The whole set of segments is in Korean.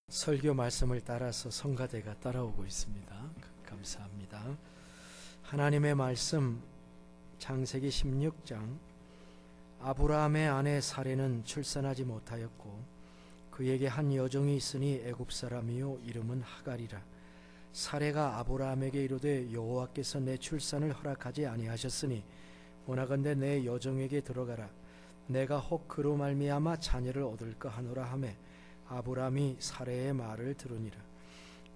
설교 말씀을 따라서 성가대가 따라오고 있습니다. 감사합니다. 하나님의 말씀 창세기 16장. 아브라함의 아내 사레는 출산하지 못하였고 그에게 한 여종이 있으니 애굽 사람이요 이름은 하갈이라. 사레가 아브라함에게 이르되 여호와께서 내 출산을 허락하지 아니하셨으니 원하건대 내 여종에게 들어가라. 내가 혹 그로 말미암아 자녀를 얻을까 하노라 하매 아브라함이 사레의 말을 들으니라.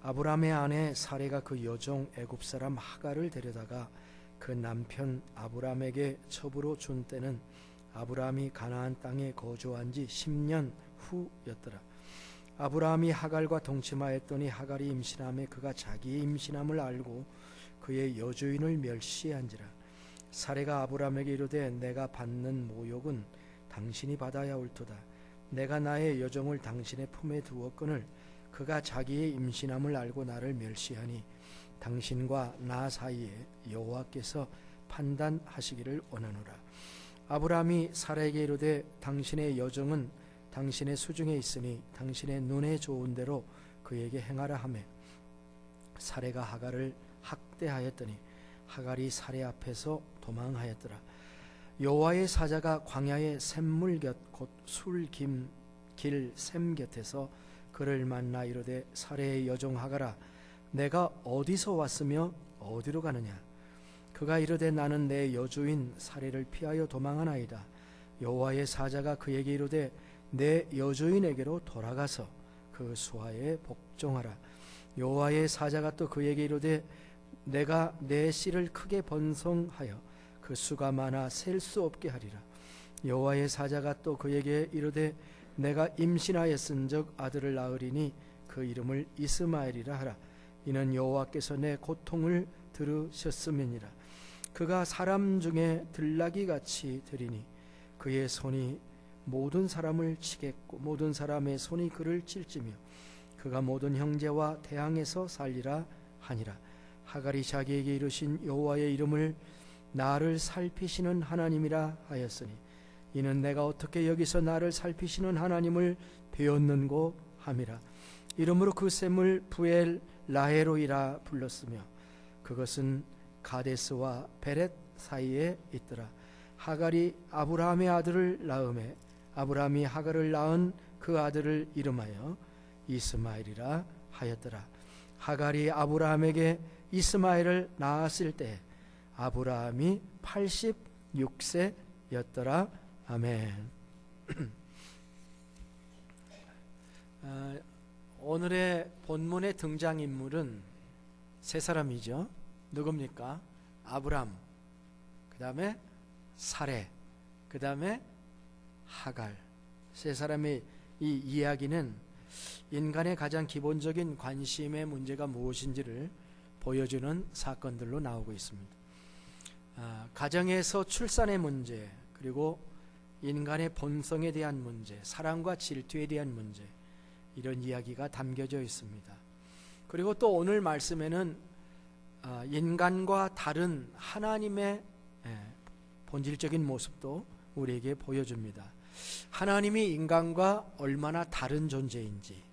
아브라함의 아내 사레가 그 여종 애굽 사람 하갈을 데려다가 그 남편 아브라함에게 첩으로 준 때는 아브라함이 가나안 땅에 거주한 지 10년 후였더라. 아브라함이 하갈과 동침하였더니 하갈이 임신함에 그가 자기의 임신함을 알고 그의 여주인을 멸시한지라. 사레가 아브라함에게 이르되 내가 받는 모욕은 당신이 받아야 옳도다. 내가 나의 여종을 당신의 품에 두었거늘 그가 자기의 임신함을 알고 나를 멸시하니 당신과 나 사이에 여호와께서 판단하시기를 원하노라. 아브라함이 사라에게 이르되 당신의 여종은 당신의 수중에 있으니 당신의 눈에 좋은 대로 그에게 행하라 하매 사레가 하갈을 학대하였더니 하갈이 사레 앞에서 도망하였더라. 여호와의 사자가 광야의 샘물 곁 곧 술김 길 샘 곁에서 그를 만나 이르되 사레의 여종 하갈아 내가 어디서 왔으며 어디로 가느냐. 그가 이르되 나는 내 여주인 사레를 피하여 도망하나이다. 여호와의 사자가 그에게 이르되 내 여주인에게로 돌아가서 그 수하에 복종하라. 여호와의 사자가 또 그에게 이르되 내가 내 씨를 크게 번성하여 그 수가 많아 셀 수 없게 하리라. 여호와의 사자가 또 그에게 이르되 내가 임신하였은즉 아들을 낳으리니 그 이름을 이스마엘이라 하라. 이는 여호와께서 내 고통을 들으셨음이니라. 그가 사람 중에 들나귀같이 되리니 그의 손이 모든 사람을 치겠고 모든 사람의 손이 그를 찔지며 그가 모든 형제와 대항에서 살리라 하니라. 하갈이 자기에게 이르신 여호와의 이름을 나를 살피시는 하나님이라 하였으니 이는 내가 어떻게 여기서 나를 살피시는 하나님을 배웠는고 함이라. 이러므로 그 샘을 부엘 라헤로이라 불렀으며 그것은 가데스와 베렛 사이에 있더라. 하갈이 아브라함의 아들을 낳음에 아브라함이 하갈을 낳은 그 아들을 이름하여 이스마엘이라 하였더라. 하갈이 아브라함에게 이스마엘을 낳았을 때 아브라함이 86세였더라. 아멘. 오늘의 본문의 등장인물은 세 사람이죠. 누굽니까? 아브람, 그 다음에 사레, 그 다음에 하갈. 세 사람의 이 이야기는 인간의 가장 기본적인 관심의 문제가 무엇인지를 보여주는 사건들로 나오고 있습니다. 가정에서 출산의 문제, 그리고 인간의 본성에 대한 문제, 사랑과 질투에 대한 문제, 이런 이야기가 담겨져 있습니다. 그리고 또 오늘 말씀에는 인간과 다른 하나님의 본질적인 모습도 우리에게 보여줍니다. 하나님이 인간과 얼마나 다른 존재인지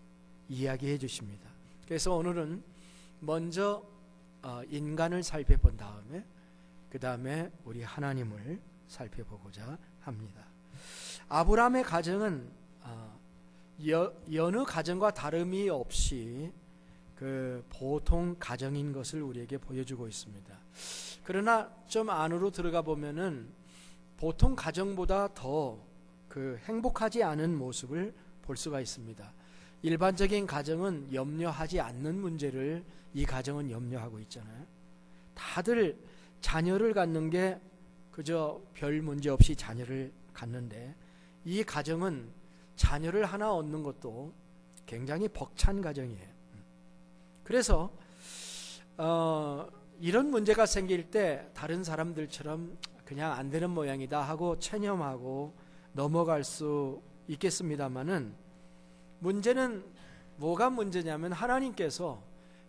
이야기해 주십니다. 그래서 오늘은 먼저 인간을 살펴본 다음에 그 다음에 우리 하나님을 살펴보고자 합니다. 아브라함의 가정은 여느 가정과 다름이 없이 그 보통 가정인 것을 우리에게 보여주고 있습니다. 그러나 좀 안으로 들어가 보면은 보통 가정보다 더 그 행복하지 않은 모습을 볼 수가 있습니다. 일반적인 가정은 염려하지 않는 문제를 이 가정은 염려하고 있잖아요. 다들 자녀를 갖는 게 그저 별 문제 없이 자녀를 갖는데 이 가정은 자녀를 하나 얻는 것도 굉장히 벅찬 가정이에요. 그래서 이런 문제가 생길 때 다른 사람들처럼 그냥 안 되는 모양이다 하고 체념하고 넘어갈 수 있겠습니다만은 문제는 뭐가 문제냐면 하나님께서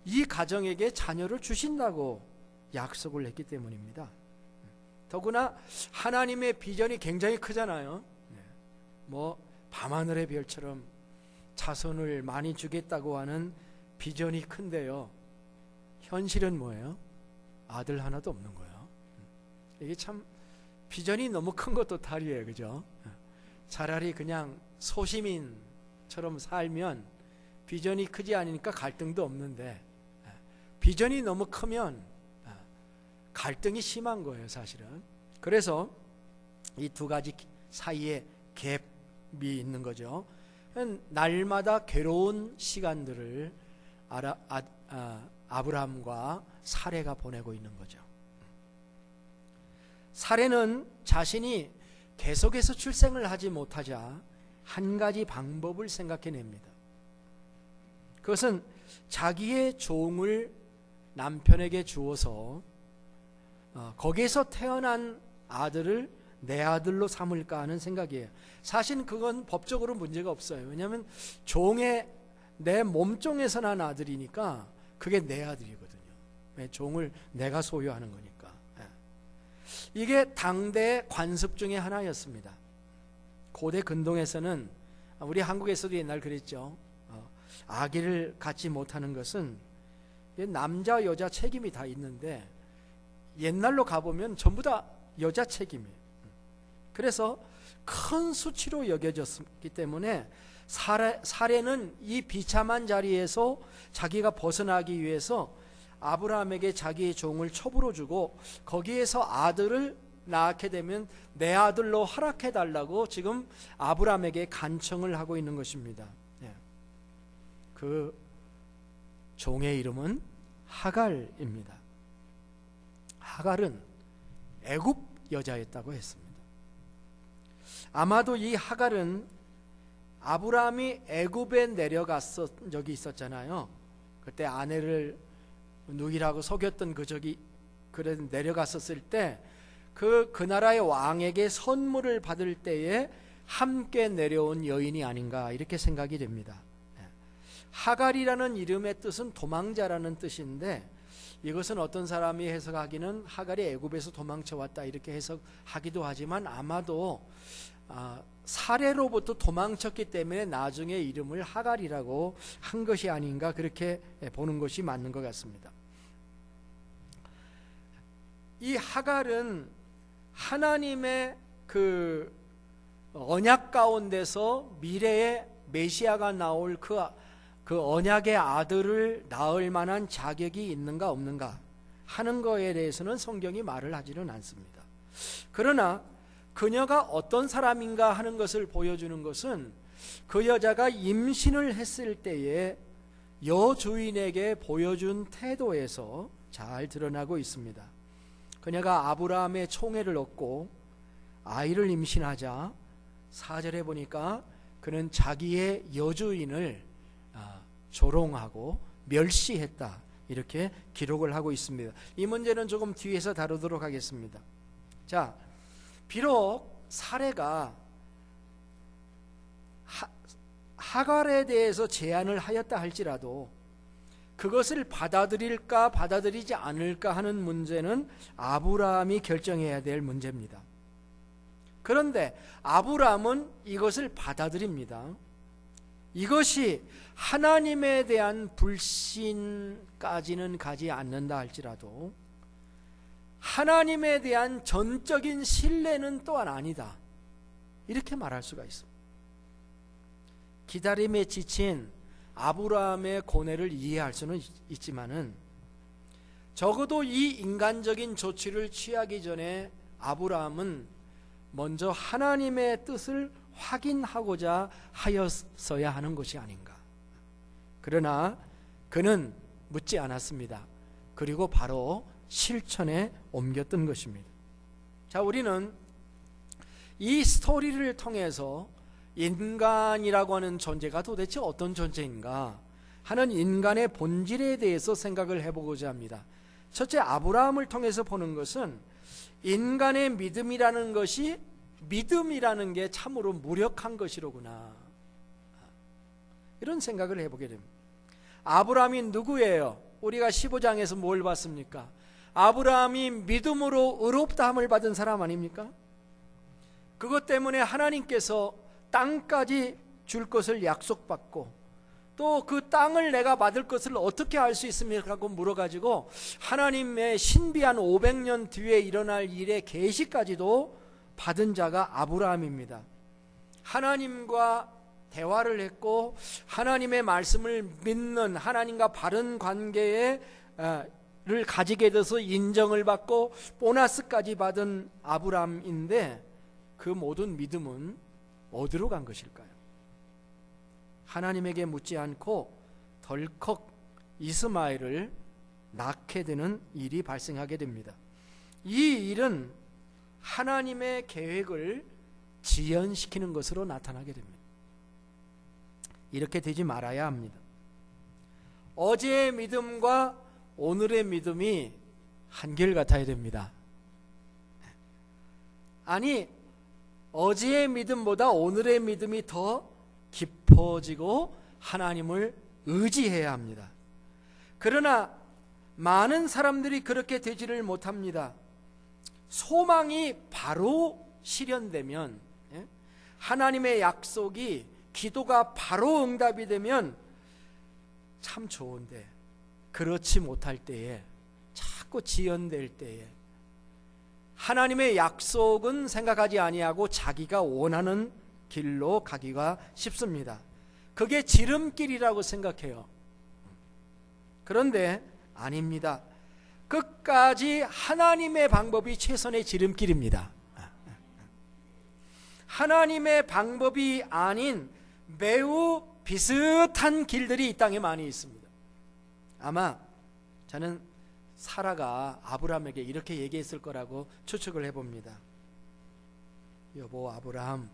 이 가정에게 자녀를 주신다고 약속을 했기 때문입니다. 더구나 하나님의 비전이 굉장히 크잖아요. 뭐 밤하늘의 별처럼 자손을 많이 주겠다고 하는 비전이 큰데요, 현실은 뭐예요? 아들 하나도 없는 거예요. 이게 참 비전이 너무 큰 것도 탈이에요, 그죠? 차라리 그냥 소시민처럼 살면 비전이 크지 않으니까 갈등도 없는데, 비전이 너무 크면 갈등이 심한 거예요, 사실은. 그래서 이 두 가지 사이에 갭이 있는 거죠. 날마다 괴로운 시간들을 아브라함과 사레가 보내고 있는 거죠. 사레는 자신이 계속해서 출생을 하지 못하자 한 가지 방법을 생각해냅니다. 그것은 자기의 종을 남편에게 주어서 거기에서 태어난 아들을 내 아들로 삼을까 하는 생각이에요. 사실 그건 법적으로 문제가 없어요. 왜냐하면 내 몸종에서 난 아들이니까 그게 내 아들이거든요. 종을 내가 소유하는 거니까. 이게 당대의 관습 중에 하나였습니다. 고대 근동에서는, 우리 한국에서도 옛날 그랬죠. 아기를 갖지 못하는 것은 남자 여자 책임이 다 있는데, 옛날로 가보면 전부 다 여자 책임이에요. 그래서 큰 수치로 여겨졌기 때문에 사레는 이 비참한 자리에서 자기가 벗어나기 위해서 아브라함에게 자기의 종을 첩으로 주고, 거기에서 아들을 낳게 되면 내 아들로 허락해 달라고 지금 아브라함에게 간청을 하고 있는 것입니다. 그 종의 이름은 하갈입니다. 하갈은 애굽 여자였다고 했습니다. 아마도 이 하갈은 아브라함이 애굽에 내려갔던 적이 있었잖아요. 그때 아내를 누이라고 속였던 그래 내려갔었을 때 그 나라의 왕에게 선물을 받을 때에 함께 내려온 여인이 아닌가, 이렇게 생각이 됩니다. 하갈이라는 이름의 뜻은 도망자라는 뜻인데, 이것은 어떤 사람이 해석하기는 하갈이 애굽에서 도망쳐 왔다 이렇게 해석하기도 하지만, 아마도 사레로부터 도망쳤기 때문에 나중에 이름을 하갈이라고 한 것이 아닌가, 그렇게 보는 것이 맞는 것 같습니다. 이 하갈은 하나님의 그 언약 가운데서 미래에 메시아가 나올 그 언약의 아들을 낳을 만한 자격이 있는가 없는가 하는 거에 대해서는 성경이 말을 하지는 않습니다. 그러나 그녀가 어떤 사람인가 하는 것을 보여주는 것은 그 여자가 임신을 했을 때에 여주인에게 보여준 태도에서 잘 드러나고 있습니다. 그녀가 아브라함의 총애를 얻고 아이를 임신하자 4절에 보니까 그는 자기의 여주인을 조롱하고 멸시했다, 이렇게 기록을 하고 있습니다. 이 문제는 조금 뒤에서 다루도록 하겠습니다. 자, 비록 사레가 하갈에 대해서 제안을 하였다 할지라도 그것을 받아들일까 받아들이지 않을까 하는 문제는 아브라함이 결정해야 될 문제입니다. 그런데 아브라함은 이것을 받아들입니다. 이것이 하나님에 대한 불신까지는 가지 않는다 할지라도 하나님에 대한 전적인 신뢰는 또한 아니다, 이렇게 말할 수가 있습니다. 기다림에 지친 아브라함의 고뇌를 이해할 수는 있지만은, 적어도 이 인간적인 조치를 취하기 전에 아브라함은 먼저 하나님의 뜻을 확인하고자 하였어야 하는 것이 아닌가. 그러나 그는 묻지 않았습니다. 그리고 바로 실천에 옮겼던 것입니다. 자, 우리는 이 스토리를 통해서 인간이라고 하는 존재가 도대체 어떤 존재인가 하는 인간의 본질에 대해서 생각을 해보고자 합니다. 첫째, 아브라함을 통해서 보는 것은 인간의 믿음이라는 게 참으로 무력한 것이로구나, 이런 생각을 해보게 됩니다. 아브라함이 누구예요? 우리가 15장에서 뭘 봤습니까? 아브라함이 믿음으로 의롭다함을 받은 사람 아닙니까? 그것 때문에 하나님께서 땅까지 줄 것을 약속받고 또 그 땅을 내가 받을 것을 어떻게 알 수 있습니까? 하고 물어가지고 하나님의 신비한 500년 뒤에 일어날 일의 계시까지도 받은 자가 아브라함입니다. 하나님과 대화를 했고 하나님의 말씀을 믿는, 하나님과 바른 관계를 가지게 돼서 인정을 받고 보너스까지 받은 아브라함인데, 그 모든 믿음은 어디로 간 것일까요? 하나님에게 묻지 않고 덜컥 이스마엘을 낳게 되는 일이 발생하게 됩니다. 이 일은 하나님의 계획을 지연시키는 것으로 나타나게 됩니다. 이렇게 되지 말아야 합니다. 어제의 믿음과 오늘의 믿음이 한결같아야 됩니다. 아니, 어제의 믿음보다 오늘의 믿음이 더 깊어지고 하나님을 의지해야 합니다. 그러나 많은 사람들이 그렇게 되지를 못합니다. 소망이 바로 실현되면, 하나님의 약속이, 기도가 바로 응답이 되면 참 좋은데, 그렇지 못할 때에, 자꾸 지연될 때에 하나님의 약속은 생각하지 아니하고 자기가 원하는 길로 가기가 쉽습니다. 그게 지름길이라고 생각해요. 그런데 아닙니다. 끝까지 하나님의 방법이 최선의 지름길입니다. 하나님의 방법이 아닌 매우 비슷한 길들이 이 땅에 많이 있습니다. 아마 저는 사라가 아브라함에게 이렇게 얘기했을 거라고 추측을 해봅니다. 여보 아브라함,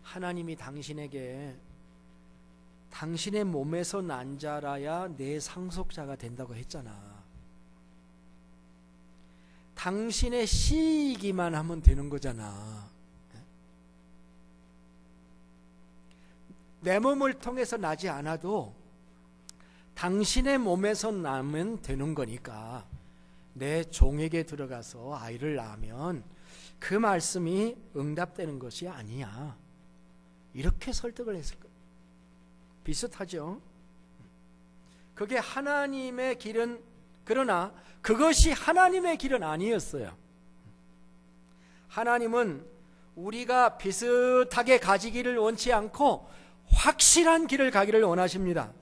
하나님이 당신에게 당신의 몸에서 난 자라야 내 상속자가 된다고 했잖아. 당신의 씨이기만 하면 되는 거잖아. 내 몸을 통해서 나지 않아도 당신의 몸에서 나면 되는 거니까 내 종에게 들어가서 아이를 낳으면 그 말씀이 응답되는 것이 아니야. 이렇게 설득을 했을 거예요. 비슷하죠? 그게 하나님의 길은, 그러나 그것이 하나님의 길은 아니었어요. 하나님은 우리가 비슷하게 가지기를 원치 않고 확실한 길을 가기를 원하십니다.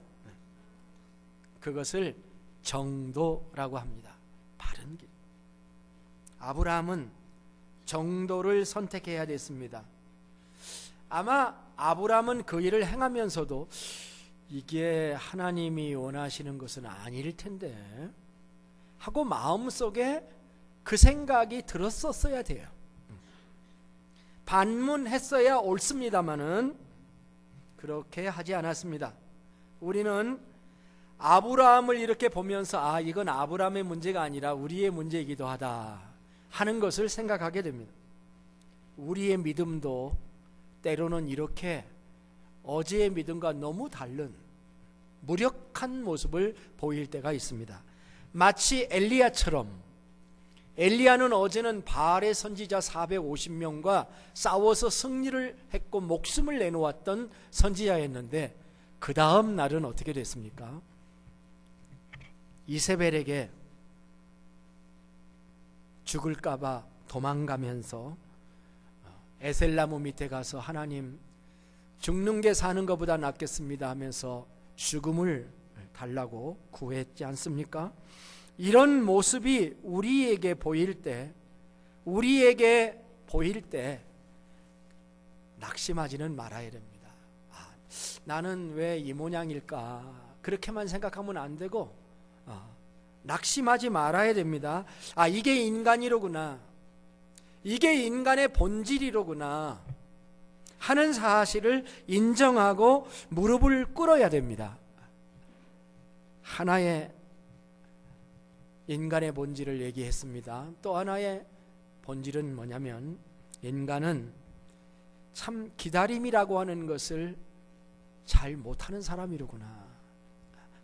그것을 정도라고 합니다. 바른 길. 아브라함은 정도를 선택해야 됐습니다. 아마 아브라함은 그 일을 행하면서도 이게 하나님이 원하시는 것은 아닐 텐데 하고 마음속에 그 생각이 들었었어야 돼요. 반문했어야 옳습니다마는 그렇게 하지 않았습니다. 우리는 아브라함을 이렇게 보면서 아, 이건 아브라함의 문제가 아니라 우리의 문제이기도 하다 하는 것을 생각하게 됩니다. 우리의 믿음도 때로는 이렇게 어제의 믿음과 너무 다른 무력한 모습을 보일 때가 있습니다. 마치 엘리야처럼, 엘리야는 어제는 바알의 선지자 450명과 싸워서 승리를 했고 목숨을 내놓았던 선지자였는데 그 다음 날은 어떻게 됐습니까? 이세벨에게 죽을까봐 도망가면서 에셀나무 밑에 가서 하나님, 죽는 게 사는 것보다 낫겠습니다 하면서 죽음을 달라고 구했지 않습니까? 이런 모습이 우리에게 보일 때 낙심하지는 말아야 됩니다. 아, 나는 왜 이 모양일까? 그렇게만 생각하면 안 되고 낙심하지 말아야 됩니다. 아, 이게 인간이로구나, 이게 인간의 본질이로구나 하는 사실을 인정하고 무릎을 꿇어야 됩니다. 하나의 인간의 본질을 얘기했습니다. 또 하나의 본질은 뭐냐면 인간은 참 기다림이라고 하는 것을 잘 못하는 사람이로구나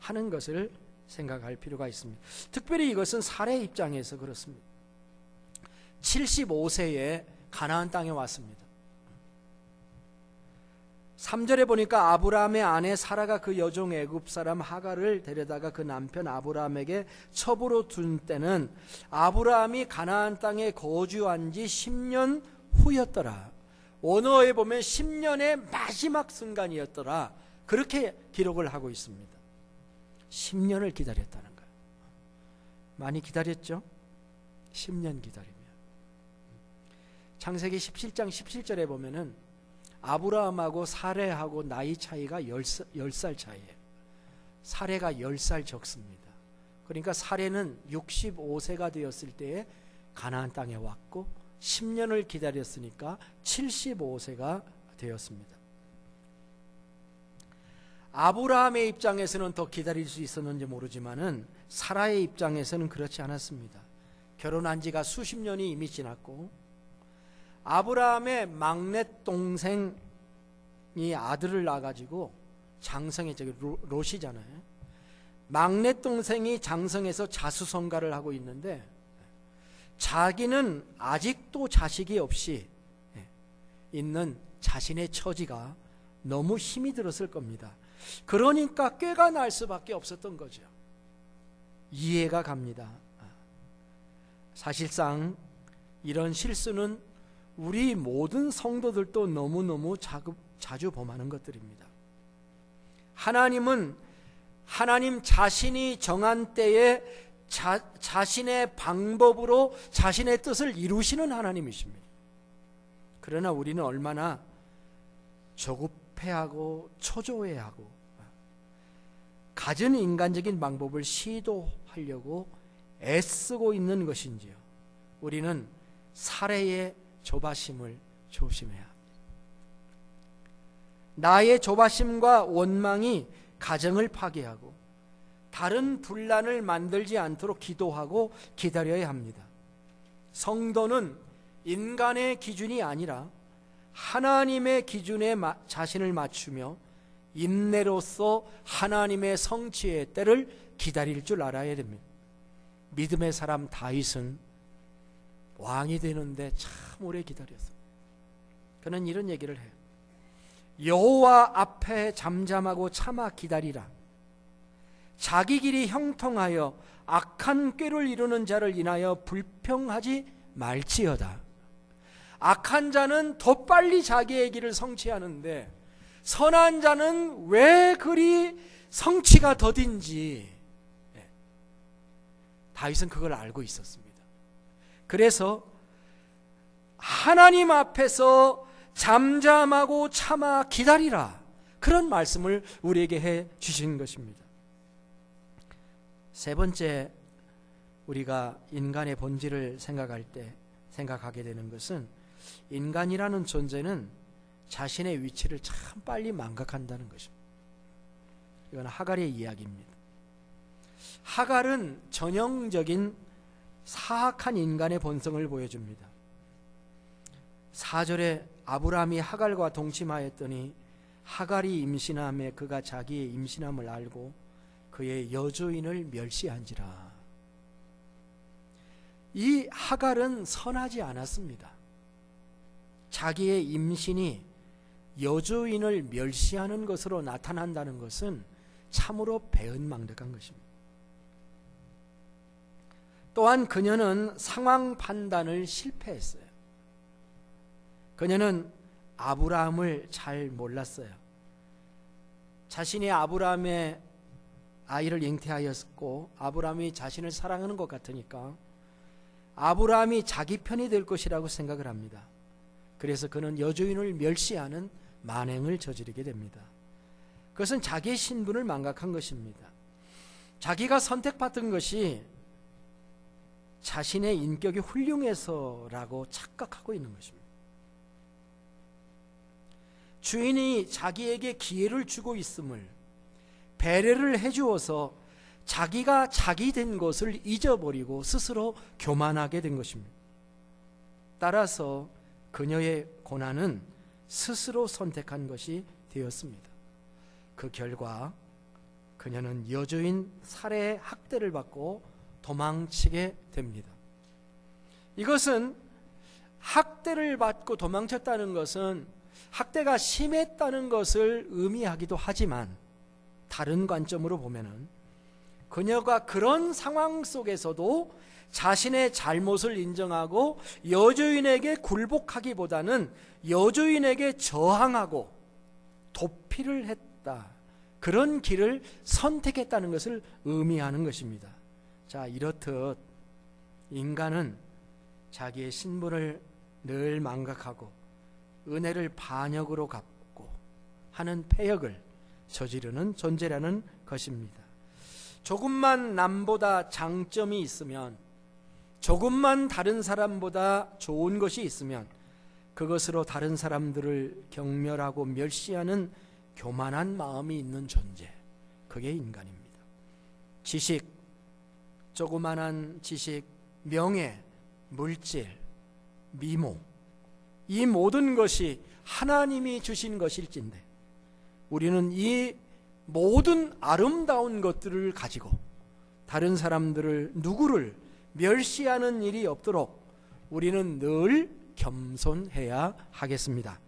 하는 것을 생각할 필요가 있습니다. 특별히 이것은 사례 입장에서 그렇습니다. 75세에 가나안 땅에 왔습니다. 3절에 보니까 아브라함의 아내 사라가 그 여종 애굽 사람 하갈을 데려다가 그 남편 아브라함에게 첩으로 둔 때는 아브라함이 가나안 땅에 거주한 지 10년 후였더라. 원어에 보면 10년의 마지막 순간이었더라. 그렇게 기록을 하고 있습니다. 10년을 기다렸다는 거예요. 많이 기다렸죠? 10년 기다리면. 창세기 17장 17절에 보면은 아브라함하고 사레하고 나이 차이가 10살 차이예요. 사레가 10살 적습니다. 그러니까 사레는 65세가 되었을 때에 가나안 땅에 왔고 10년을 기다렸으니까 75세가 되었습니다. 아브라함의 입장에서는 더 기다릴 수 있었는지 모르지만은 사라의 입장에서는 그렇지 않았습니다. 결혼한 지가 수십 년이 이미 지났고 아브라함의 막내 동생이 아들을 낳아가지고 장성해, 저기 롯이잖아요. 막내 동생이 장성해서 자수성가를 하고 있는데 자기는 아직도 자식이 없이 있는 자신의 처지가 너무 힘이 들었을 겁니다. 그러니까 꾀가 날 수밖에 없었던 거죠. 이해가 갑니다. 사실상 이런 실수는 우리 모든 성도들도 너무너무 자주 범하는 것들입니다. 하나님은 하나님 자신이 정한 때에 자신의 방법으로 자신의 뜻을 이루시는 하나님이십니다. 그러나 우리는 얼마나 조급해하고 초조해하고 갖은 인간적인 방법을 시도하려고 애쓰고 있는 것인지요. 우리는 사례의 조바심을 조심해야 합니다. 나의 조바심과 원망이 가정을 파괴하고 다른 분란을 만들지 않도록 기도하고 기다려야 합니다. 성도는 인간의 기준이 아니라 하나님의 기준에 자신을 맞추며 인내로서 하나님의 성취의 때를 기다릴 줄 알아야 됩니다. 믿음의 사람 다윗은 왕이 되는데 참 오래 기다렸어요. 그는 이런 얘기를 해요. 여호와 앞에 잠잠하고 참아 기다리라. 자기 길이 형통하여 악한 꾀를 이루는 자를 인하여 불평하지 말지어다. 악한 자는 더 빨리 자기의 길을 성취하는데 선한 자는 왜 그리 성취가 더딘지 다윗은 그걸 알고 있었습니다. 그래서 하나님 앞에서 잠잠하고 참아 기다리라, 그런 말씀을 우리에게 해 주신 것입니다. 세 번째, 우리가 인간의 본질을 생각하게 되는 것은 인간이라는 존재는 자신의 위치를 참 빨리 망각한다는 것입니다. 이건 하갈의 이야기입니다. 하갈은 전형적인 사악한 인간의 본성을 보여줍니다. 4절에 아브라함이 하갈과 동침하였더니 하갈이 임신함에 그가 자기의 임신함을 알고 그의 여주인을 멸시한지라. 이 하갈은 선하지 않았습니다. 자기의 임신이 여주인을 멸시하는 것으로 나타난다는 것은 참으로 배은망덕한 것입니다. 또한 그녀는 상황 판단을 실패했어요. 그녀는 아브라함을 잘 몰랐어요. 자신이 아브라함의 아이를 잉태하였고 아브라함이 자신을 사랑하는 것 같으니까 아브라함이 자기 편이 될 것이라고 생각을 합니다. 그래서 그는 여주인을 멸시하는 만행을 저지르게 됩니다. 그것은 자기의 신분을 망각한 것입니다. 자기가 선택받은 것이 자신의 인격이 훌륭해서라고 착각하고 있는 것입니다. 주인이 자기에게 기회를 주고 있음을, 배려를 해주어서 자기가 자기 된 것을 잊어버리고 스스로 교만하게 된 것입니다. 따라서 그녀의 고난은 스스로 선택한 것이 되었습니다. 그 결과 그녀는 여주인 살해의 학대를 받고 도망치게 됩니다. 이것은 학대를 받고 도망쳤다는 것은 학대가 심했다는 것을 의미하기도 하지만 다른 관점으로 보면은 그녀가 그런 상황 속에서도 자신의 잘못을 인정하고 여주인에게 굴복하기보다는 여주인에게 저항하고 도피를 했다. 그런 길을 선택했다는 것을 의미하는 것입니다. 자, 이렇듯 인간은 자기의 신분을 늘 망각하고 은혜를 반역으로 갚고 하는 패역을 저지르는 존재라는 것입니다. 조금만 남보다 장점이 있으면, 조금만 다른 사람보다 좋은 것이 있으면 그것으로 다른 사람들을 경멸하고 멸시하는 교만한 마음이 있는 존재, 그게 인간입니다. 지식, 조그만한 지식, 명예, 물질, 미모, 이 모든 것이 하나님이 주신 것일진데 우리는 이 모든 아름다운 것들을 가지고 다른 사람들을, 누구를 멸시하는 일이 없도록 우리는 늘 겸손해야 하겠습니다.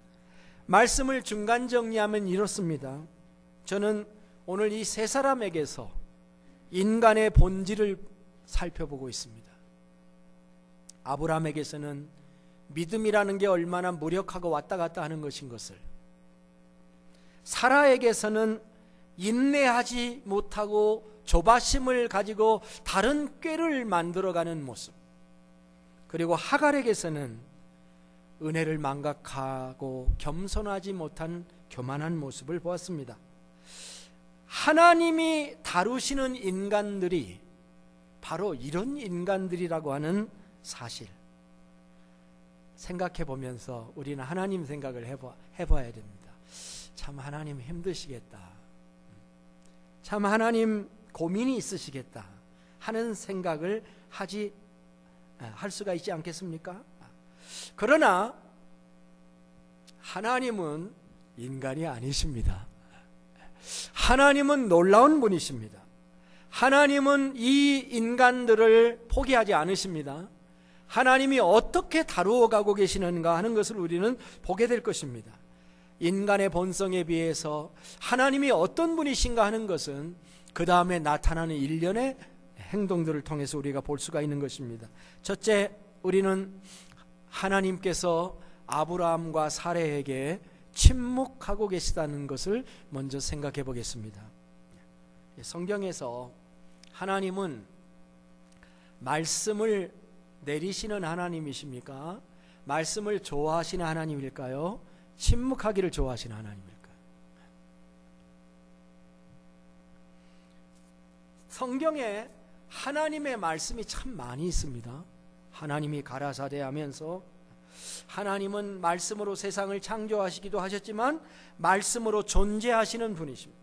말씀을 중간 정리하면 이렇습니다. 저는 오늘 이 세 사람에게서 인간의 본질을 살펴보고 있습니다. 아브라함에게서는 믿음이라는 게 얼마나 무력하고 왔다 갔다 하는 것인 것을, 사라에게서는 인내하지 못하고 조바심을 가지고 다른 꾀를 만들어가는 모습, 그리고 하갈에게서는 은혜를 망각하고 겸손하지 못한 교만한 모습을 보았습니다. 하나님이 다루시는 인간들이 바로 이런 인간들이라고 하는 사실, 생각해 보면서 우리는 하나님 생각을 해봐야 됩니다. 참 하나님 힘드시겠다, 참 하나님 고민이 있으시겠다 하는 생각을 할 수가 있지 않겠습니까? 그러나 하나님은 인간이 아니십니다. 하나님은 놀라운 분이십니다. 하나님은 이 인간들을 포기하지 않으십니다. 하나님이 어떻게 다루어가고 계시는가 하는 것을 우리는 보게 될 것입니다. 인간의 본성에 비해서 하나님이 어떤 분이신가 하는 것은 그 다음에 나타나는 일련의 행동들을 통해서 우리가 볼 수가 있는 것입니다. 첫째, 우리는 하나님께서 아브라함과 사레에게 침묵하고 계시다는 것을 먼저 생각해 보겠습니다. 성경에서 하나님은 말씀을 내리시는 하나님이십니까? 말씀을 좋아하시는 하나님일까요? 침묵하기를 좋아하시는 하나님일까요? 성경에 하나님의 말씀이 참 많이 있습니다. 하나님이 가라사대 하면서 하나님은 말씀으로 세상을 창조하시기도 하셨지만 말씀으로 존재하시는 분이십니다.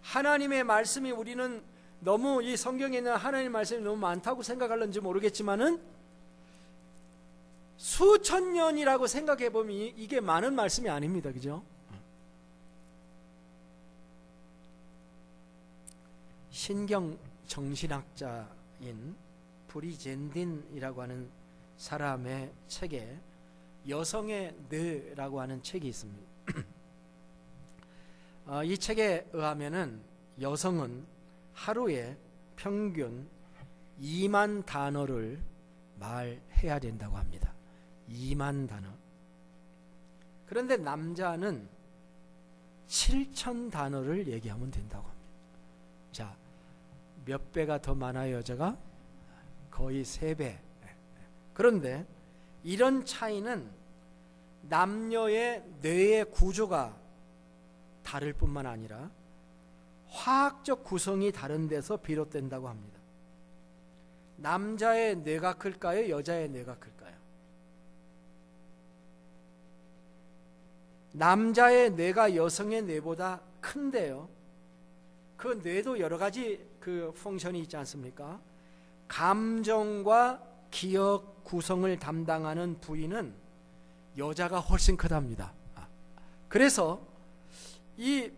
하나님의 말씀이, 우리는 너무 이 성경에 있는 하나님의 말씀이 너무 많다고 생각할는지 모르겠지만은 수천 년이라고 생각해 보면 이게 많은 말씀이 아닙니다. 그죠? 신경 정신학자인 브리젠딘이라고 하는 사람의 책에 여성의 뇌라고 하는 책이 있습니다. 이 책에 의하면은 여성은 하루에 평균 2만 단어를 말해야 된다고 합니다. 2만 단어. 그런데 남자는 7천 단어를 얘기하면 된다고 합니다. 자, 몇 배가 더 많아요, 여자가? 거의 3배. 그런데 이런 차이는 남녀의 뇌의 구조가 다를 뿐만 아니라 화학적 구성이 다른 데서 비롯된다고 합니다. 남자의 뇌가 클까요? 여자의 뇌가 클까요? 남자의 뇌가 여성의 뇌보다 큰데요. 그 뇌도 여러 가지 그 펑션이 있지 않습니까? 감정과 기억 구성을 담당하는 부위는 여자가 훨씬 크답니다. 그래서 이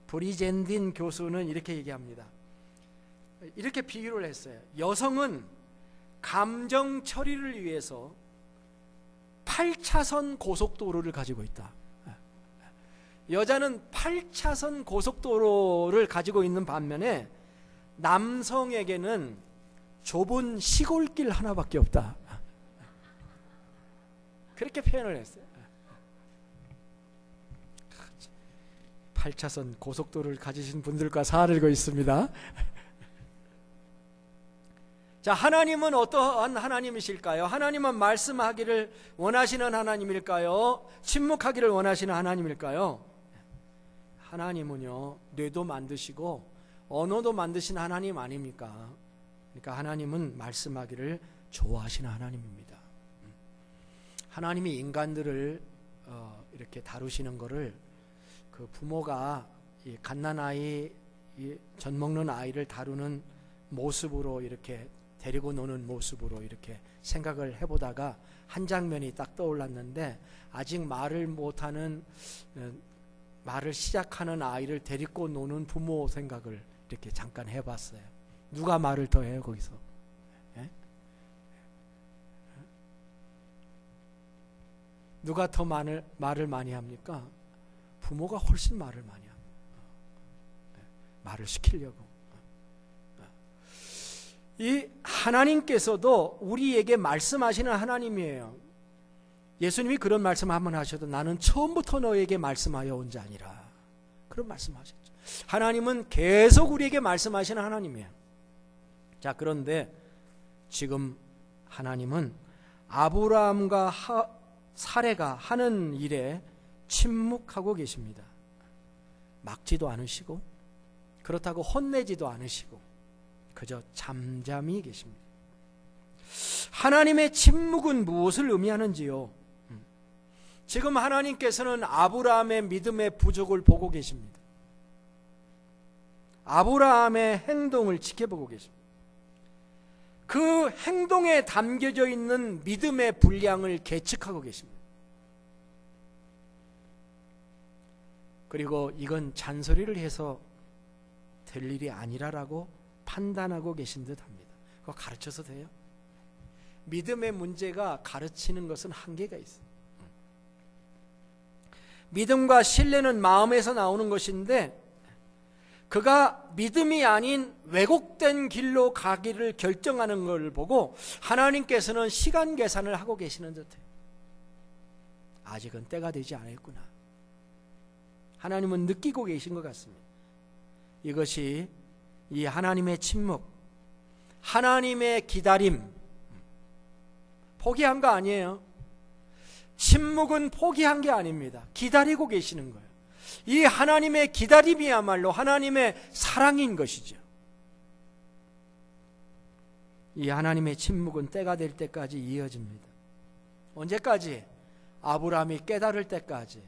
브리젠딘 교수는 이렇게 얘기합니다. 이렇게 비유를 했어요. 여성은 감정 처리를 위해서 8차선 고속도로를 가지고 있다. 여자는 8차선 고속도로를 가지고 있는 반면에 남성에게는 좁은 시골길 하나밖에 없다. 그렇게 표현을 했어요. 8차선 고속도로를 가지신 분들과 사르고 있습니다. 자, 하나님은 어떠한 하나님이실까요? 하나님은 말씀하기를 원하시는 하나님일까요? 침묵하기를 원하시는 하나님일까요? 하나님은요, 뇌도 만드시고 언어도 만드신 하나님 아닙니까? 그러니까 하나님은 말씀하기를 좋아하시는 하나님입니다. 하나님이 인간들을 이렇게 다루시는 거를 그 부모가 이 갓난아이, 이 젖먹는 아이를 다루는 모습으로 이렇게 데리고 노는 모습으로 이렇게 생각을 해보다가 한 장면이 딱 떠올랐는데, 아직 말을 못하는, 말을 시작하는 아이를 데리고 노는 부모 생각을 이렇게 잠깐 해봤어요. 누가 말을 더 해요 거기서? 예? 누가 더 말을 많이 합니까? 부모가 훨씬 말을 많이 합니다. 말을 시키려고. 이 하나님께서도 우리에게 말씀하시는 하나님이에요. 예수님이 그런 말씀 한번 하셔도 나는 처음부터 너에게 말씀하여 온 자니라, 그런 말씀하셨죠. 하나님은 계속 우리에게 말씀하시는 하나님이에요. 자, 그런데 지금 하나님은 아브라함과 사레가 하는 일에 침묵하고 계십니다. 막지도 않으시고 그렇다고 혼내지도 않으시고 그저 잠잠히 계십니다. 하나님의 침묵은 무엇을 의미하는지요? 지금 하나님께서는 아브라함의 믿음의 부족을 보고 계십니다. 아브라함의 행동을 지켜보고 계십니다. 그 행동에 담겨져 있는 믿음의 분량을 계측하고 계십니다. 그리고 이건 잔소리를 해서 될 일이 아니라라고 판단하고 계신 듯 합니다. 그거 가르쳐서 돼요? 믿음의 문제가 가르치는 것은 한계가 있어요. 믿음과 신뢰는 마음에서 나오는 것인데, 그가 믿음이 아닌 왜곡된 길로 가기를 결정하는 걸 보고 하나님께서는 시간 계산을 하고 계시는 듯해요. 아직은 때가 되지 않았구나. 하나님은 느끼고 계신 것 같습니다. 이것이 이 하나님의 침묵, 하나님의 기다림, 포기한 거 아니에요. 침묵은 포기한 게 아닙니다. 기다리고 계시는 거예요. 이 하나님의 기다림이야말로 하나님의 사랑인 것이죠. 이 하나님의 침묵은 때가 될 때까지 이어집니다. 언제까지? 아브라함이 깨달을 때까지.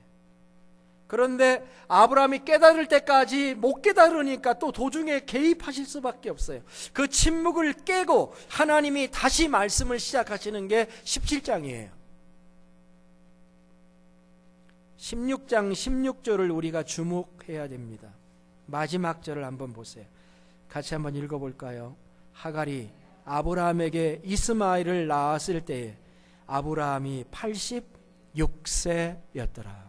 그런데 아브라함이 깨달을 때까지 못 깨달으니까 또 도중에 개입하실 수밖에 없어요. 그 침묵을 깨고 하나님이 다시 말씀을 시작하시는 게 17장이에요. 16장 16절을 우리가 주목해야 됩니다. 마지막 절을 한번 보세요. 같이 한번 읽어볼까요? 하갈이 아브라함에게 이스마엘을 낳았을 때에 아브라함이 86세였더라.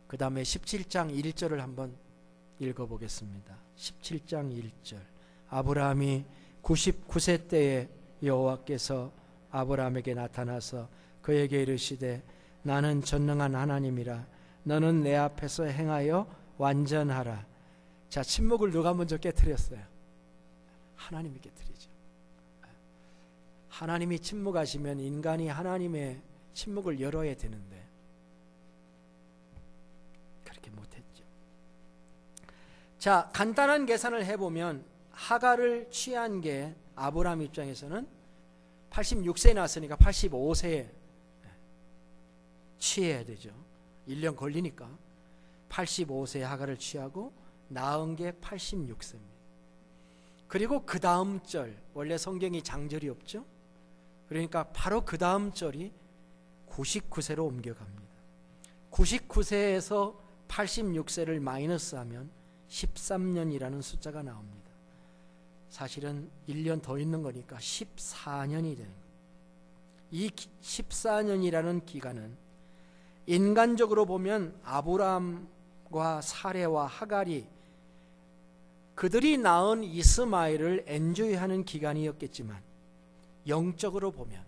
그 다음에 17장 1절을 한번 읽어보겠습니다. 17장 1절. 아브라함이 99세 때에 여호와께서 아브라함에게 나타나서 그에게 이르시되 나는 전능한 하나님이라 너는 내 앞에서 행하여 완전하라. 자, 침묵을 누가 먼저 깨트렸어요? 하나님이 깨트리죠. 하나님이 침묵하시면 인간이 하나님의 침묵을 열어야 되는데 그렇게 못했죠. 자, 간단한 계산을 해보면 하갈을 취한 게 아브라함 입장에서는 86세에 낳았으니까 85세에 취해야 되죠. 1년 걸리니까 85세에 하갈을 취하고 낳은 게 86세입니다. 그리고 그 다음 절, 원래 성경이 장절이 없죠. 그러니까 바로 그 다음 절이 99세로 옮겨갑니다. 99세에서 86세를 마이너스하면 13년이라는 숫자가 나옵니다. 사실은 1년 더 있는 거니까 14년이 되는 거예요. 이 14년이라는 기간은 인간적으로 보면 아브라함과 사레와 하갈이 그들이 낳은 이스마엘을 엔조이하는 기간이었겠지만 영적으로 보면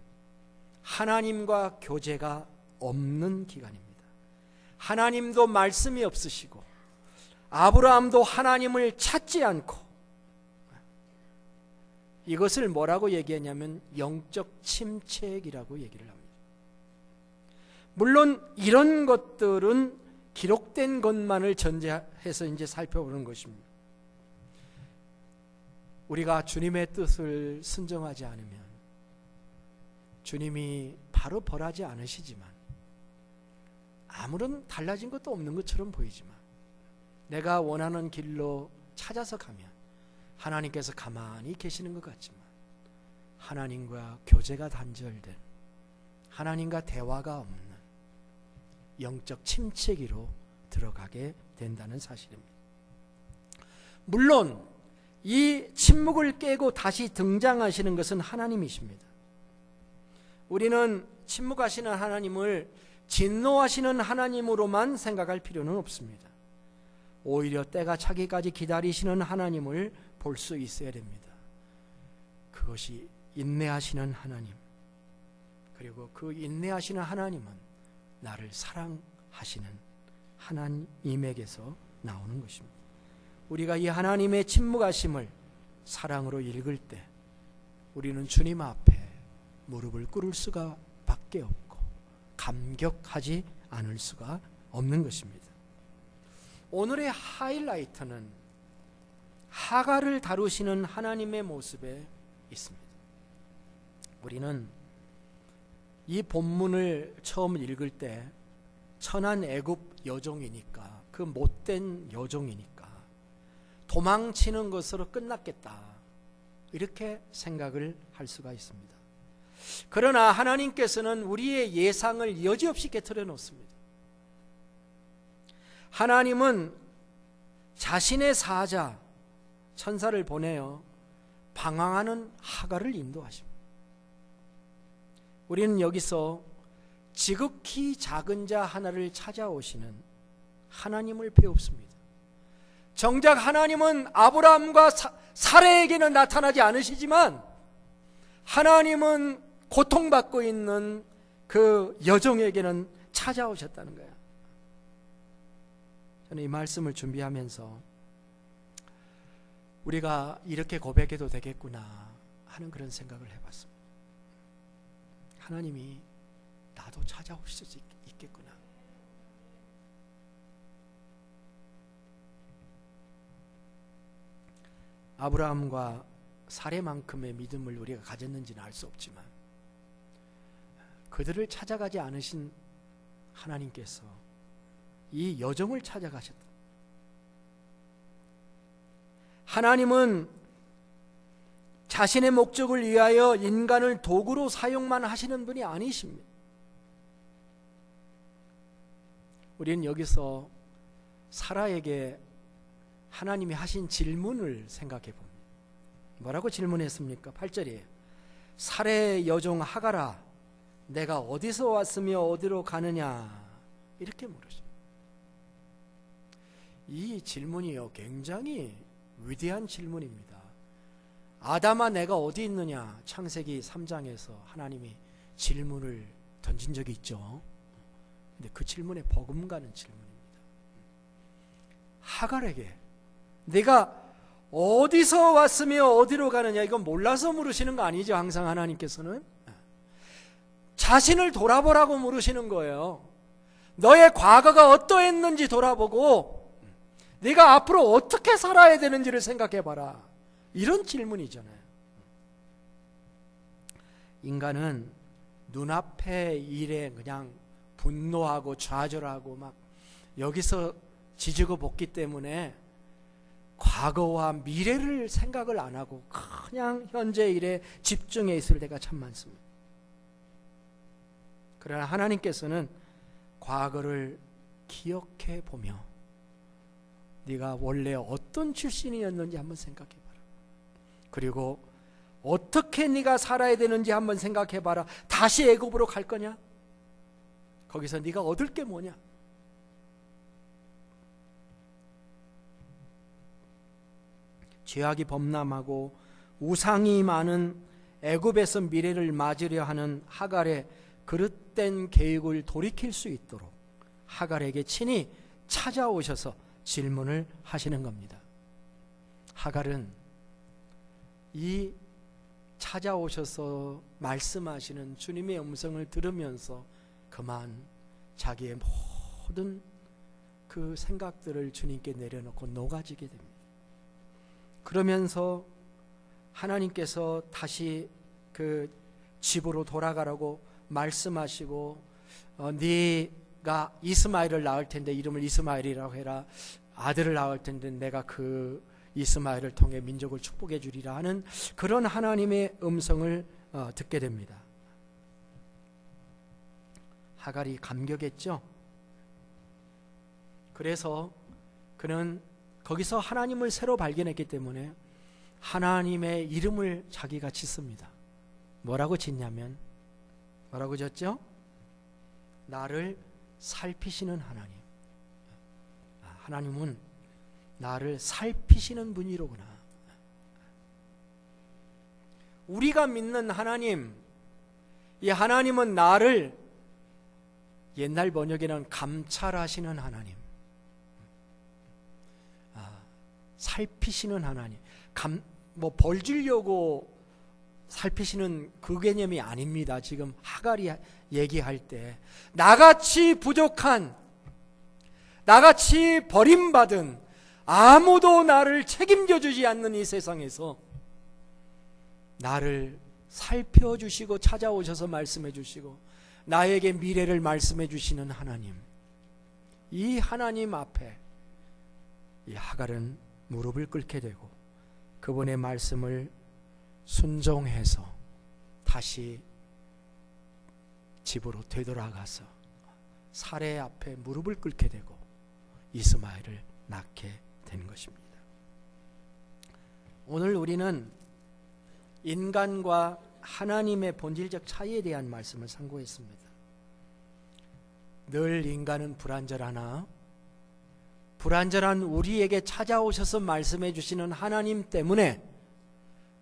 하나님과 교제가 없는 기간입니다. 하나님도 말씀이 없으시고 아브라함도 하나님을 찾지 않고, 이것을 뭐라고 얘기하냐면 영적 침체기라고 얘기를 합니다. 물론 이런 것들은 기록된 것만을 전제해서 이제 살펴보는 것입니다. 우리가 주님의 뜻을 순종하지 않으면 주님이 바로 벌하지 않으시지만, 아무런 달라진 것도 없는 것처럼 보이지만, 내가 원하는 길로 찾아서 가면 하나님께서 가만히 계시는 것 같지만 하나님과 교제가 단절된, 하나님과 대화가 없는 영적 침체기로 들어가게 된다는 사실입니다. 물론 이 침묵을 깨고 다시 등장하시는 것은 하나님이십니다. 우리는 침묵하시는 하나님을 진노하시는 하나님으로만 생각할 필요는 없습니다. 오히려 때가 차기까지 기다리시는 하나님을 볼 수 있어야 됩니다. 그것이 인내하시는 하나님, 그리고 그 인내하시는 하나님은 나를 사랑하시는 하나님에게서 나오는 것입니다. 우리가 이 하나님의 침묵하심을 사랑으로 읽을 때 우리는 주님 앞에 무릎을 꿇을 수가 밖에 없고 감격하지 않을 수가 없는 것입니다. 오늘의 하이라이트는 하갈을 다루시는 하나님의 모습에 있습니다. 우리는 이 본문을 처음 읽을 때 천한 애굽 여종이니까, 그 못된 여종이니까 도망치는 것으로 끝났겠다, 이렇게 생각을 할 수가 있습니다. 그러나 하나님께서는 우리의 예상을 여지없이 깨트려 놓습니다. 하나님은 자신의 사자 천사를 보내어 방황하는 하갈을 인도하십니다. 우리는 여기서 지극히 작은 자 하나를 찾아오시는 하나님을 배웁습니다. 정작 하나님은 아브라함과 사레에게는 나타나지 않으시지만 하나님은 고통받고 있는 그 여종에게는 찾아오셨다는 거야. 저는 이 말씀을 준비하면서 우리가 이렇게 고백해도 되겠구나 하는 그런 생각을 해봤습니다. 하나님이 나도 찾아오실 수 있겠구나. 아브라함과 사레만큼의 믿음을 우리가 가졌는지는 알 수 없지만 그들을 찾아가지 않으신 하나님께서 이 여종을 찾아가셨다. 하나님은 자신의 목적을 위하여 인간을 도구로 사용만 하시는 분이 아니십니다. 우리는 여기서 사라에게 하나님이 하신 질문을 생각해 봅니다. 뭐라고 질문했습니까? 8절이에요. 사레의 여종 하갈아, 내가 어디서 왔으며 어디로 가느냐? 이렇게 물으십니다. 이 질문이요, 굉장히 위대한 질문입니다. 아담아, 내가 어디 있느냐? 창세기 3장에서 하나님이 질문을 던진 적이 있죠. 근데 그 질문에 버금가는 질문입니다. 하갈에게 내가 어디서 왔으며 어디로 가느냐, 이건 몰라서 물으시는 거 아니죠. 항상 하나님께서는 자신을 돌아보라고 물으시는 거예요. 너의 과거가 어떠했는지 돌아보고 네가 앞으로 어떻게 살아야 되는지를 생각해봐라, 이런 질문이잖아요. 인간은 눈앞의 일에 그냥 분노하고 좌절하고 막 여기서 지지고 볶기 때문에 과거와 미래를 생각을 안 하고 그냥 현재 일에 집중해 있을 때가 참 많습니다. 그러나 하나님께서는 과거를 기억해 보며 네가 원래 어떤 출신이었는지 한번 생각해 봐라. 그리고 어떻게 네가 살아야 되는지 한번 생각해 봐라. 다시 애굽으로 갈 거냐? 거기서 네가 얻을 게 뭐냐? 죄악이 범람하고 우상이 많은 애굽에서 미래를 맞으려 하는 하갈의 그릇된 계획을 돌이킬 수 있도록 하갈에게 친히 찾아오셔서 질문을 하시는 겁니다. 하갈은 이 찾아오셔서 말씀하시는 주님의 음성을 들으면서 그만 자기의 모든 그 생각들을 주님께 내려놓고 녹아지게 됩니다. 그러면서 하나님께서 다시 그 집으로 돌아가라고 말씀하시고 네가 이스마엘을 낳을 텐데 이름을 이스마엘이라고 해라. 아들을 낳을 텐데 내가 그 이스마엘을 통해 민족을 축복해 주리라 하는 그런 하나님의 음성을 듣게 됩니다. 하갈이 감격했죠. 그래서 그는 거기서 하나님을 새로 발견했기 때문에 하나님의 이름을 자기가 짓습니다. 뭐라고 짓냐면 뭐라고 짓죠? 나를 살피시는 하나님. 하나님은 나를 살피시는 분이로구나. 우리가 믿는 하나님, 이 하나님은 나를 옛날 번역에는 감찰하시는 하나님, 살피시는 하나님, 벌 주려고 살피시는 그 개념이 아닙니다. 지금 하갈이 얘기할 때 나같이 부족한, 나같이 버림받은, 아무도 나를 책임져 주지 않는 이 세상에서 나를 살펴주시고 찾아오셔서 말씀해 주시고 나에게 미래를 말씀해 주시는 하나님, 이 하나님 앞에 이 하갈은 무릎을 꿇게 되고 그분의 말씀을 순종해서 다시 집으로 되돌아가서 사례 앞에 무릎을 꿇게 되고 이스마엘을 낳게 된 것입니다. 오늘 우리는 인간과 하나님의 본질적 차이에 대한 말씀을 상고했습니다. 늘 인간은 불완전하나 불완전한 우리에게 찾아오셔서 말씀해 주시는 하나님 때문에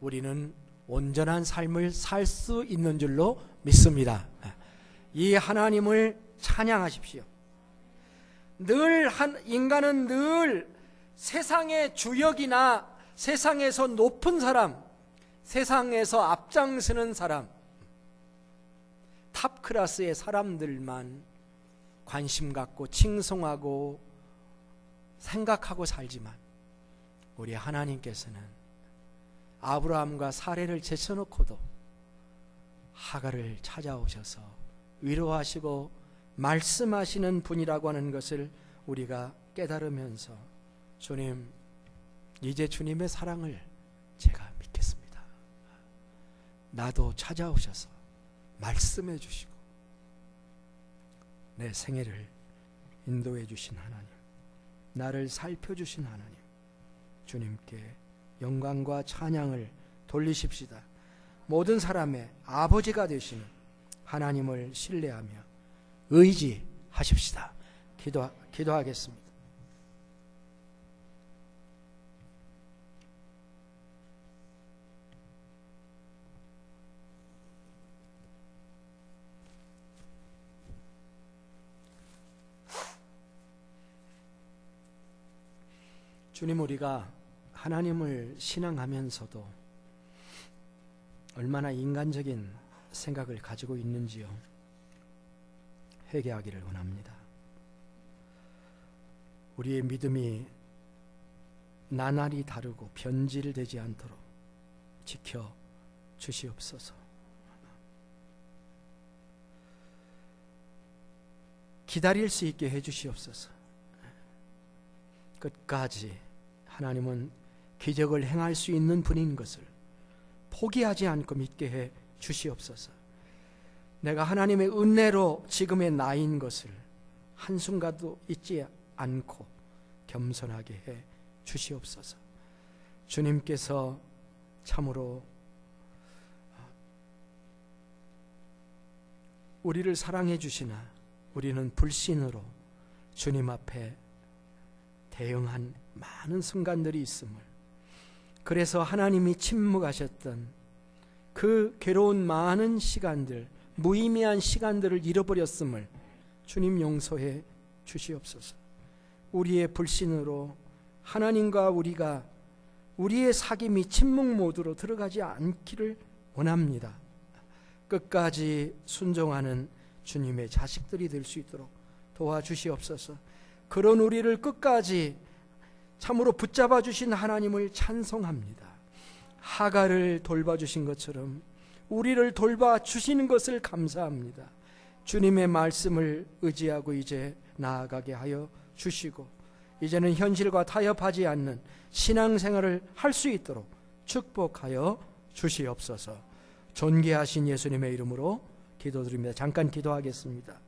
우리는 온전한 삶을 살 수 있는 줄로 믿습니다. 이 하나님을 찬양하십시오. 인간은 늘 세상의 주역이나 세상에서 높은 사람, 세상에서 앞장서는 사람, 탑 클래스의 사람들만 관심 갖고 칭송하고 생각하고 살지만 우리 하나님께서는 아브라함과 사례를 제쳐놓고도 하갈을 찾아오셔서 위로하시고 말씀하시는 분이라고 하는 것을 우리가 깨달으면서 주님, 이제 주님의 사랑을 제가 믿겠습니다. 나도 찾아오셔서 말씀해 주시고 내 생애를 인도해 주신 하나님, 나를 살펴주신 하나님, 주님께 영광과 찬양을 돌리십시다. 모든 사람의 아버지가 되시는 하나님을 신뢰하며 의지하십시다. 기도하겠습니다. 주님, 우리가 하나님을 신앙하면서도 얼마나 인간적인 생각을 가지고 있는지요, 회개하기를 원합니다. 우리의 믿음이 나날이 다르고 변질되지 않도록 지켜 주시옵소서. 기다릴 수 있게 해 주시옵소서. 끝까지 하나님은 기적을 행할 수 있는 분인 것을 포기하지 않고 믿게 해 주시옵소서. 내가 하나님의 은혜로 지금의 나인 것을 한순간도 잊지 않고 겸손하게 해 주시옵소서. 주님께서 참으로 우리를 사랑해 주시나 우리는 불신으로 주님 앞에 대응한 많은 순간들이 있음을, 그래서 하나님이 침묵하셨던 그 괴로운 많은 시간들, 무의미한 시간들을 잃어버렸음을 주님 용서해 주시옵소서. 우리의 불신으로 하나님과 우리가 우리의 사귐이 침묵 모드로 들어가지 않기를 원합니다. 끝까지 순종하는 주님의 자식들이 될 수 있도록 도와주시옵소서. 그런 우리를 끝까지 참으로 붙잡아 주신 하나님을 찬송합니다. 하갈을 돌봐주신 것처럼 우리를 돌봐주시는 것을 감사합니다. 주님의 말씀을 의지하고 이제 나아가게 하여 주시고, 이제는 현실과 타협하지 않는 신앙생활을 할 수 있도록 축복하여 주시옵소서. 존귀하신 예수님의 이름으로 기도드립니다. 잠깐 기도하겠습니다.